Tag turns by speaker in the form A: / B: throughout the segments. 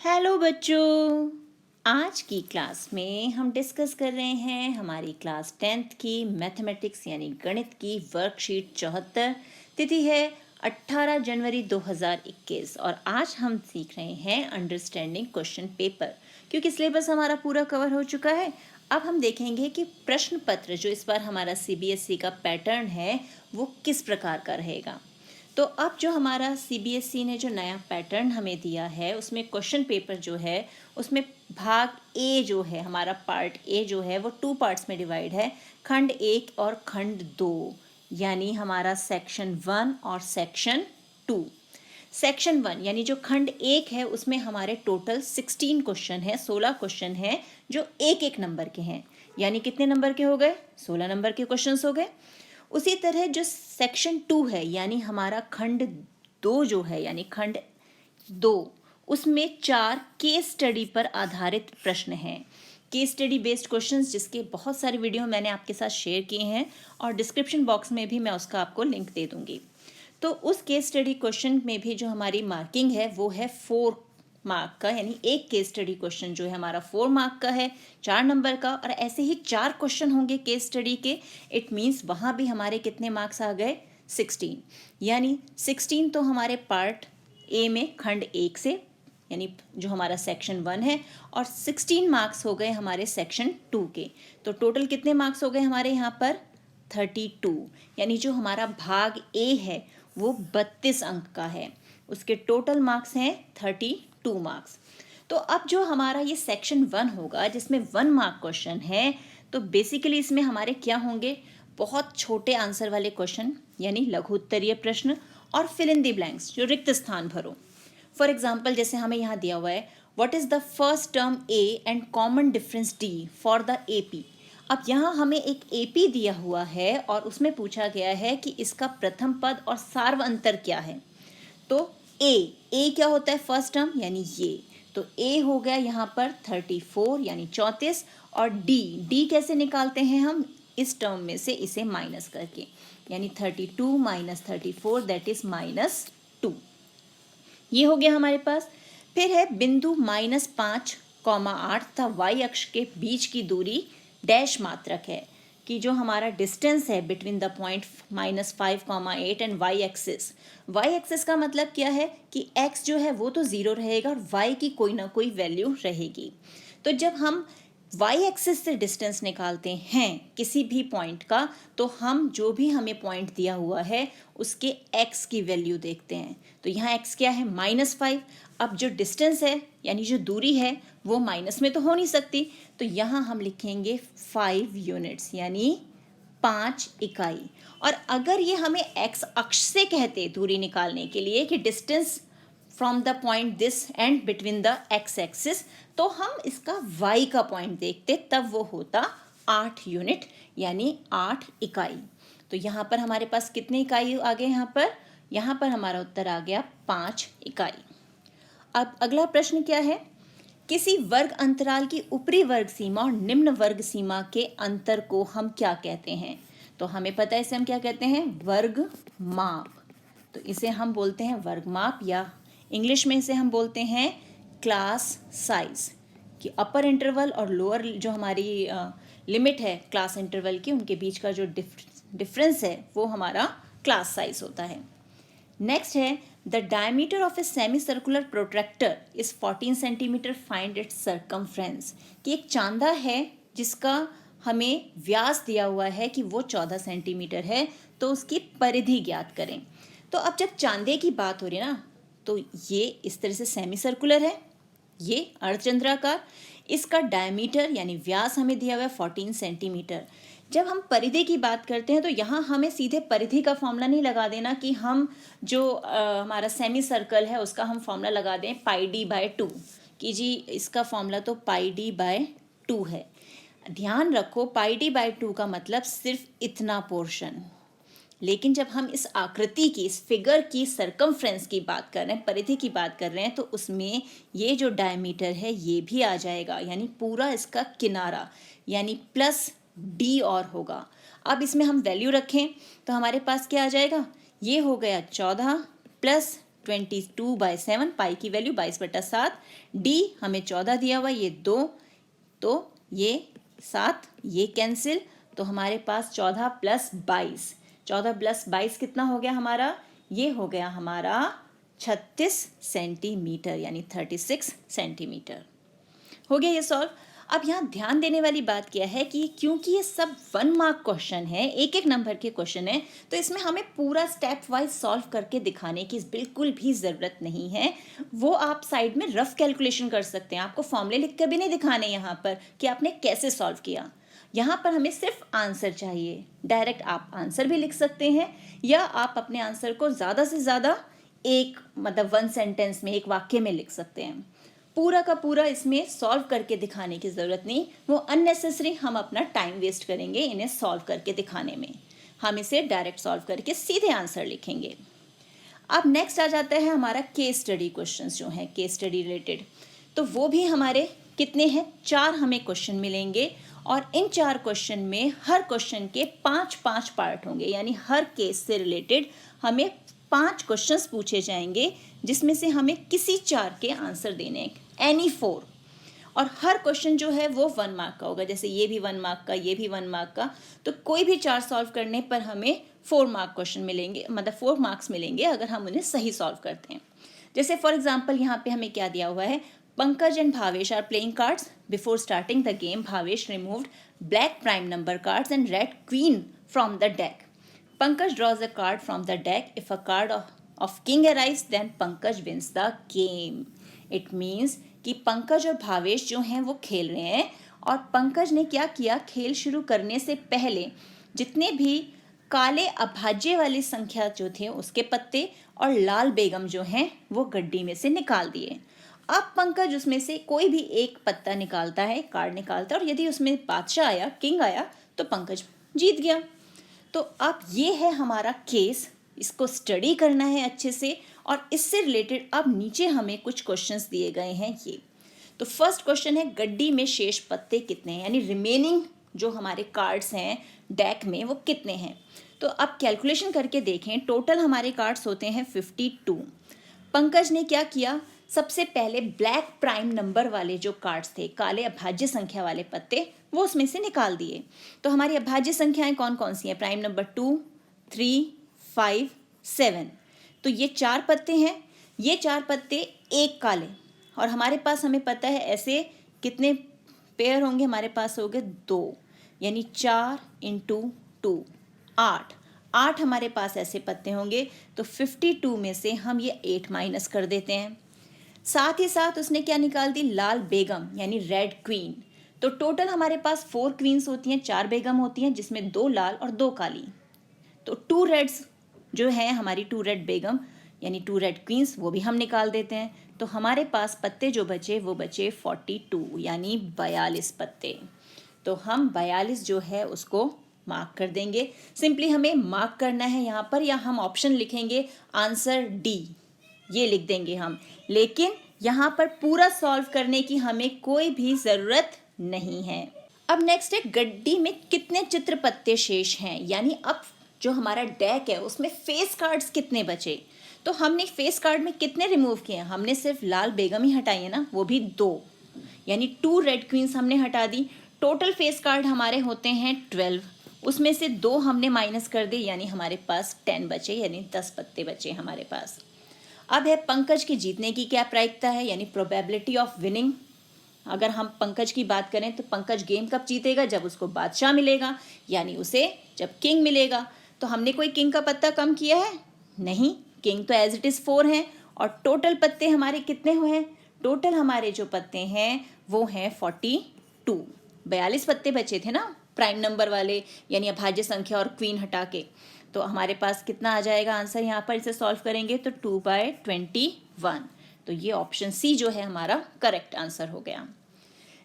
A: Hello बच्चों। आज की क्लास में हम डिस्कस कर रहे हैं हमारी क्लास 10th की मैथमेटिक्स यानी गणित की वर्कशीट 74। तिथि है 18 जनवरी 2021 और आज हम सीख रहे हैं अंडरस्टैंडिंग क्वेश्चन पेपर। क्योंकि सिलेबस हमारा पूरा कवर हो चुका है, अब हम देखेंगे कि प्रश्न पत्र जो इस बार हमारा सीबीएसई का पैटर्न है वो किस प्रकार का रहेगा। तो अब जो हमारा सीबीएसई ने जो नया पैटर्न हमें दिया है उसमें क्वेश्चन पेपर जो है उसमें भाग ए जो है हमारा पार्ट ए जो है वो 2 पार्ट्स में डिवाइड है, खंड 1 और खंड 2, यानी हमारा सेक्शन 1 और सेक्शन 2। सेक्शन 1 यानी जो खंड 1 है उसमें हमारे टोटल 16 क्वेश्चन है, 16 क्वेश्चन है जो एक एक नंबर के हैं, यानी कितने नंबर के हो गए, 16 नंबर के क्वेश्चंस हो गए। उसी तरह जो सेक्शन 2 है यानी हमारा खंड 2 जो है यानी खंड 2, उसमें 4 केस स्टडी पर आधारित प्रश्न हैं, केस स्टडी बेस्ड क्वेश्चंस, जिसके बहुत सारे वीडियो मैंने आपके साथ शेयर किए हैं और डिस्क्रिप्शन बॉक्स में भी मैं उसका आपको लिंक दे दूंगी। तो उस केस स्टडी क्वेश्चन में भी जो हमारी मार्किंग है वो है 4 मार्क का, यानी एक केस स्टडी क्वेश्चन जो है हमारा 4 मार्क का है, 4 नंबर का, और ऐसे ही 4 क्वेश्चन होंगे केस स्टडी के। इट मीन्स वहाँ भी हमारे कितने मार्क्स आ गए, 16, यानी 16 तो हमारे पार्ट ए में खंड 1 से, यानी जो हमारा सेक्शन 1 है, और 16 मार्क्स हो गए हमारे सेक्शन 2 के। तो टोटल कितने मार्क्स हो गए हमारे यहाँ पर, 32, यानी जो हमारा भाग ए है वो 32 अंक का है, उसके टोटल मार्क्स हैं 32 मार्क्स। तो अब जो हमारा ये सेक्शन 1 होगा जिसमें 1 मार्क क्वेश्चन है, तो बेसिकली इसमें हमारे क्या होंगे, बहुत छोटे आंसर वाले क्वेश्चन यानी लघु उत्तरीय प्रश्न, और फिल इन दी ब्लैंक्स जो रिक्त स्थान भरो। फॉर एग्जाम्पल जैसे हमें यहाँ दिया हुआ है, what is the first term A and common difference D for the AP. अब यहाँ हमें एक एपी दिया हुआ है और उसमें पूछा गया है कि इसका प्रथम पद और सार्व अंतर क्या है। तो ए क्या होता है, फर्स्ट टर्म यानी ये, तो ए हो गया यहाँ पर 34 यानी 34, और डी कैसे निकालते हैं हम, इस टर्म में से इसे माइनस करके, यानी 32 माइनस 34 दैट इज -2। ये हो गया हमारे पास। फिर है बिंदु -5,8 तथा वाई अक्ष के बीच की दूरी डैश मात्रक है, कि जो हमारा डिस्टेंस है between the point -5,8 and Y axis. Y axis का मतलब क्या है कि एक्स जो है वो तो 0 रहेगा और वाई की कोई ना कोई वैल्यू रहेगी। तो जब हम वाई एक्सिस से डिस्टेंस निकालते हैं किसी भी पॉइंट का, तो हम जो भी हमें पॉइंट दिया हुआ है उसके एक्स की वैल्यू देखते हैं। तो यहाँ एक्स क्या है, -5। अब जो डिस्टेंस है यानी जो दूरी है वो माइनस में तो हो नहीं सकती, तो यहाँ हम लिखेंगे 5 यूनिट्स यानी 5 इकाई। और अगर ये हमें एक्स अक्ष से कहते दूरी निकालने के लिए कि distance from the point this and between the x axis, तो हम इसका y का पॉइंट देखते, तब वो होता 8 यूनिट यानी 8 इकाई। तो यहाँ पर हमारे पास कितने इकाई आ गए, यहाँ पर हमारा उत्तर आ गया 5 इकाई। अब अगला प्रश्न क्या है, किसी वर्ग अंतराल की ऊपरी वर्ग सीमा और निम्न वर्ग सीमा के अंतर को हम क्या कहते हैं। तो हमें पता है इसे हम क्या कहते हैं, वर्ग माप। तो इसे हम बोलते हैं वर्ग माप, या इंग्लिश में इसे हम बोलते हैं क्लास साइज, कि अपर इंटरवल और लोअर जो हमारी लिमिट है क्लास इंटरवल की, उनके बीच का जो डिफरेंस है वो हमारा क्लास साइज होता है। नेक्स्ट है, the diameter of a semi circular protractor is 14 centimetre, find its circumference, कि एक चांदा है जिसका हमें व्यास दिया हुआ है कि वो 14 सेंटीमीटर है, तो उसकी परिधि ज्ञात करें। तो अब जब चांदे की बात हो रही है ना, तो ये इस तरह से सेमी सर्कुलर है, ये अर्धचंद्राकार, इसका डायमीटर यानी व्यास हमें दिया हुआ है 14 सेंटीमीटर। जब हम परिधि की बात करते हैं तो यहाँ हमें सीधे परिधि का फॉर्मूला नहीं लगा देना कि हम जो हमारा सेमी सर्कल है उसका हम फॉर्मूला लगा दें πd/2, कि जी इसका फॉर्मूला तो πd/2 है। ध्यान रखो πd/2 का मतलब सिर्फ इतना पोर्शन, लेकिन जब हम इस आकृति की, इस फिगर की सरकमफ्रेंस की बात कर रहे हैं, परिधि की बात कर रहे हैं, तो उसमें ये जो डायमीटर है ये भी आ जाएगा, यानी पूरा इसका किनारा, यानी +d और होगा। अब इसमें हम वैल्यू रखें तो हमारे पास क्या आ जाएगा, ये हो गया 14 + 22/7, पाई की वैल्यू 22/7, डी हमें 14 दिया हुआ, ये 2, तो ये 7, ये कैंसिल, तो हमारे पास 14 + 22, 14 + 22 कितना हो गया हमारा, ये हो गया हमारा 36 सेंटीमीटर, यानी 36 सेंटीमीटर। हो गया ये सॉल्व। अब यहाँ ध्यान देने वाली बात क्या है कि क्योंकि ये सब 1 मार्क क्वेश्चन है, एक एक नंबर के क्वेश्चन है, तो इसमें हमें पूरा स्टेप वाइज सॉल्व करके दिखाने की बिल्कुल भी ज़रूरत नहीं है। वो आप साइड में रफ कैलकुलेशन कर सकते हैं, आपको फॉर्मूले लिख कर भी नहीं दिखाने यहाँ पर कि आपने कैसे सॉल्व किया। यहाँ पर हमें सिर्फ आंसर चाहिए। डायरेक्ट आप आंसर भी लिख सकते हैं, या आप अपने आंसर को ज़्यादा से ज़्यादा एक मतलब 1 सेंटेंस में, एक वाक्य में लिख सकते हैं। पूरा का पूरा इसमें सॉल्व करके दिखाने की ज़रूरत नहीं, वो अननेसेसरी हम अपना टाइम वेस्ट करेंगे इन्हें सॉल्व करके दिखाने में। हम इसे डायरेक्ट सॉल्व करके सीधे आंसर लिखेंगे। अब नेक्स्ट आ जाता है हमारा केस स्टडी क्वेश्चंस जो हैं केस स्टडी रिलेटेड। तो वो भी हमारे कितने हैं, 4 हमें क्वेश्चन मिलेंगे, और इन 4 क्वेश्चन में हर क्वेश्चन के 5-5 पार्ट होंगे, यानी हर केस से रिलेटेड हमें 5 क्वेश्चंस पूछे जाएंगे, जिसमें से हमें किसी 4 के आंसर देने हैं, एनी 4, और हर क्वेश्चन जो है वो 1 मार्क का होगा। जैसे ये भी 1 मार्क का, ये भी 1 मार्क का, तो कोई भी 4 सॉल्व करने पर हमें 4 मार्क क्वेश्चन मिलेंगे, मतलब 4 मार्क्स मिलेंगे अगर हम उन्हें सही सॉल्व करते हैं। जैसे फॉर एग्जाम्पल यहाँ पे हमें क्या दिया हुआ है, Pankaj and Bhavesh are playing cards, before starting the game Bhavesh removed black prime number cards and red queen from the deck. Pankaj draws a card from the deck. If a card of king arrives, then Pankaj wins the game. It means कि पंकज और भावेश जो हैं वो खेल रहे हैं, और पंकज ने क्या किया, खेल शुरू करने से पहले जितने भी काले अभाज्य वाली संख्या जो थे उसके पत्ते और लाल बेगम जो हैं वो गड्डी में से निकाल दिए। अब पंकज उसमें से कोई भी एक पत्ता निकालता है, कार्ड निकालता है, और यदि उसमें बादशाह आया, किंग आया, तो पंकज जीत गया। तो अब ये है हमारा केस, इसको स्टडी करना है अच्छे से, और इससे रिलेटेड अब नीचे हमें कुछ क्वेश्चंस दिए गए हैं ये। तो फर्स्ट क्वेश्चन है, गड्डी में शेष पत्ते कितने हैं, यानी रिमेनिंग जो हमारे कार्ड्स हैं डेक में वो कितने हैं। तो अब कैलकुलेशन करके देखें, टोटल हमारे कार्ड्स होते हैं 52। पंकज ने क्या किया, सबसे पहले ब्लैक प्राइम नंबर वाले जो कार्ड्स थे, काले अभाज्य संख्या वाले पत्ते, वो उसमें से निकाल दिए। तो हमारी अभाज्य संख्याएं कौन कौन सी हैं, प्राइम नंबर 2, 3, 5, 7। तो ये 4 पत्ते हैं, ये 4 पत्ते एक काले, और हमारे पास हमें पता है ऐसे कितने पेयर होंगे, हमारे पास हो गए 2, यानी 4 × 2 8, 8 हमारे पास ऐसे पत्ते होंगे। तो 52 में से हम ये 8 माइनस कर देते हैं। साथ ही साथ उसने क्या निकाल दी, लाल बेगम, यानी रेड क्वीन। तो टोटल हमारे पास 4 क्वींस होती हैं, 4 बेगम होती हैं, जिसमें 2 लाल और 2 काली। तो 2 रेड्स जो है हमारी 2 रेड बेगम, यानी 2 रेड क्वींस, वो भी हम निकाल देते हैं। तो हमारे पास पत्ते जो बचे वो बचे 42, यानी 42 पत्ते। तो हम 42 जो है उसको मार्क कर देंगे। सिंपली हमें मार्क करना है यहाँ पर, या हम ऑप्शन लिखेंगे आंसर डी, ये लिख देंगे हम। लेकिन यहाँ पर पूरा सॉल्व करने की हमें कोई भी ज़रूरत नहीं है। अब नेक्स्ट है, गड्डी में कितने चित्र पत्ते शेष हैं, यानी अब जो हमारा डेक है उसमें फेस कार्ड्स कितने बचे। तो हमने फेस कार्ड में कितने रिमूव किए हैं, हमने सिर्फ लाल बेगम ही हटाई है ना, वो भी 2, यानी 2 रेड क्वींस हमने हटा दी। टोटल फेस कार्ड हमारे होते हैं 12, उसमें से 2 हमने माइनस कर दिए, यानी हमारे पास 10 बचे, यानी 10 पत्ते बचे हमारे पास। अब है पंकज की जीतने की क्या प्रायिकता है, यानी प्रोबेबिलिटी ऑफ विनिंग। अगर हम पंकज की बात करें तो पंकज गेम कब जीतेगा, जब उसको बादशाह मिलेगा, यानी उसे जब किंग मिलेगा। तो हमने कोई किंग का पत्ता कम किया है नहीं, किंग तो एज इट इज़ 4 हैं, और टोटल पत्ते हमारे कितने हुए हैं, टोटल हमारे जो पत्ते हैं वो हैं 42, 42 पत्ते बचे थे ना प्राइम नंबर वाले, यानी अभाज्य संख्या और क्वीन हटा के। तो हमारे पास कितना आ जाएगा आंसर, यहाँ पर इसे सॉल्व करेंगे तो 2/21। तो ये ऑप्शन सी जो है हमारा करेक्ट आंसर हो गया।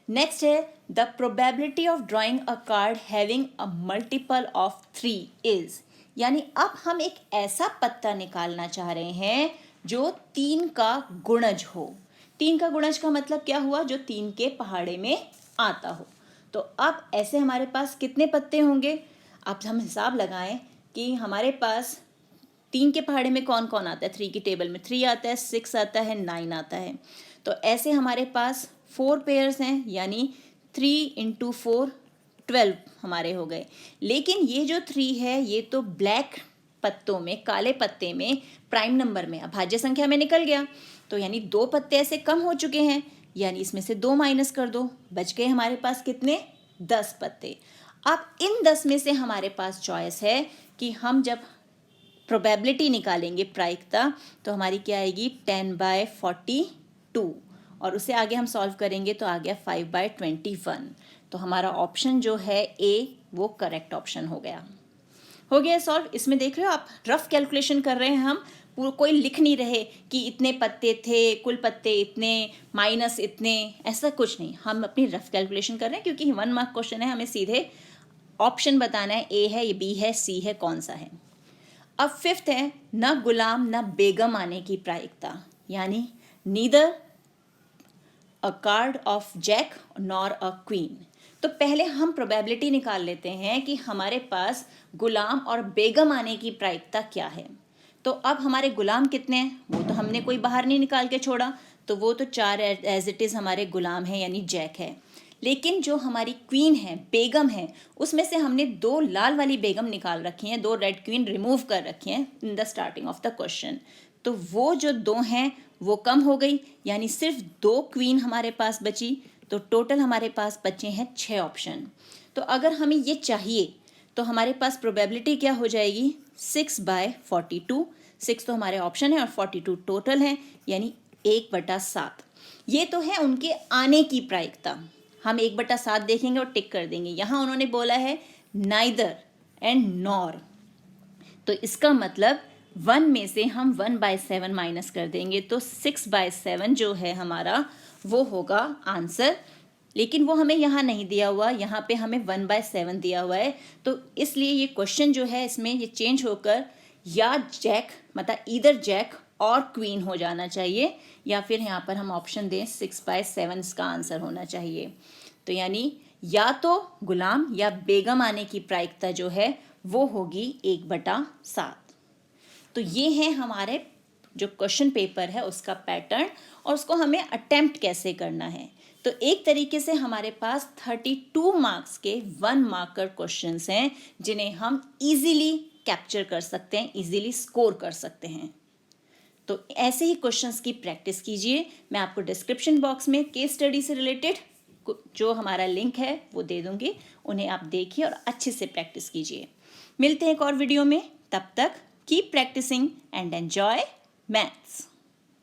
A: नेक्स्ट है, the probability of drawing a card having a multiple of 3 is, यानी अब हम एक ऐसा पत्ता निकालना चाह रहे हैं जो 3 का गुणज हो। 3 का गुणज का मतलब क्या हुआ, जो 3 के पहाड़े में आता हो। तो अब ऐसे हमारे पास कितने पत्ते होंगे, अब हम हिसाब लगाएं कि हमारे पास 3 के पहाड़े में कौन कौन आता है? 3 की टेबल में 3 आता है, 6 आता है, 9 आता है। तो ऐसे हमारे पास 4 पेयर्स हैं, यानी 3 इंटू 4 12 हमारे हो गए। लेकिन ये जो 3 है ये तो ब्लैक पत्तों में, काले पत्ते में प्राइम नंबर में अभाज्य संख्या में निकल गया, तो यानी 2 पत्ते ऐसे कम हो चुके हैं, यानी इसमें से 2 माइनस कर दो, बच गए हमारे पास कितने? 10 पत्ते। अब इन 10 में से हमारे पास चॉइस है कि हम जब प्रोबेबिलिटी निकालेंगे, प्रायिकता, तो हमारी क्या आएगी? 10/42, और उसे आगे हम सॉल्व करेंगे तो आ गया 5/21। तो हमारा ऑप्शन जो है ए, वो करेक्ट ऑप्शन हो गया सॉल्व। इसमें देख रहे हो आप, रफ कैलकुलेशन कर रहे हैं हम, पूरा कोई लिख नहीं रहे कि इतने पत्ते थे, कुल पत्ते इतने, माइनस इतने, ऐसा कुछ नहीं। हम अपनी रफ कैलकुलेशन कर रहे हैं क्योंकि 1 मार्क क्वेश्चन है, हमें सीधे ऑप्शन बताना है, ए है, बी है, सी है, कौन सा है। अब 5th है, न गुलाम न बेगम आने की प्रायिकता, यानी neither a card of jack nor a queen. तो पहले हम प्रोबेबिलिटी निकाल लेते हैं कि हमारे पास गुलाम और बेगम आने की प्रायिकता क्या है। तो अब हमारे गुलाम कितने हैं? वो तो हमने कोई बाहर नहीं निकाल के छोड़ा, तो वो तो 4 एज इट इज़ हमारे गुलाम है, यानी जैक है। लेकिन जो हमारी क्वीन है, बेगम है, उसमें से हमने 2 लाल वाली बेगम निकाल रखी हैं, 2 रेड क्वीन रिमूव कर रखी हैं in the starting of the question. तो वो जो 2 हैं वो कम हो गई, यानी सिर्फ 2 क्वीन हमारे पास बची। तो टोटल हमारे पास बचे हैं 6 ऑप्शन। तो अगर हमें ये चाहिए तो हमारे पास प्रोबेबिलिटी क्या हो जाएगी? 6/42। 6 तो हमारे ऑप्शन है और 42 टोटल है, यानी 1/7। ये तो है उनके आने की प्रायिकता। हम 1/7 देखेंगे और टिक कर देंगे। यहाँ उन्होंने बोला है नाइदर एंड नॉर, तो इसका मतलब 1 में से हम 1/7 माइनस कर देंगे, तो 6/7 जो है हमारा वो होगा आंसर। लेकिन वो हमें यहाँ नहीं दिया हुआ, यहाँ पे हमें 1/7 दिया हुआ है। तो इसलिए ये क्वेश्चन जो है इसमें ये चेंज होकर या जैक, मतलब ईदर जैक और क्वीन हो जाना चाहिए, या फिर यहाँ पर हम ऑप्शन दें 6/7 इसका आंसर होना चाहिए। तो यानी या तो गुलाम या बेगम आने की प्रायिकता जो है वो होगी 1/7। तो ये है हमारे जो क्वेश्चन पेपर है उसका पैटर्न, और उसको हमें अटेम्प्ट कैसे करना है। तो एक तरीके से हमारे पास 32 मार्क्स के 1 मार्कर क्वेश्चंस हैं जिन्हें हम इजीली कैप्चर कर सकते हैं, इजीली स्कोर कर सकते हैं। तो ऐसे ही क्वेश्चंस की प्रैक्टिस कीजिए। मैं आपको डिस्क्रिप्शन बॉक्स में केस स्टडी से रिलेटेड जो हमारा लिंक है वो दे दूंगी, उन्हें आप देखिए और अच्छे से प्रैक्टिस कीजिए। मिलते हैं एक और वीडियो में, तब तक keep practising and enjoy maths.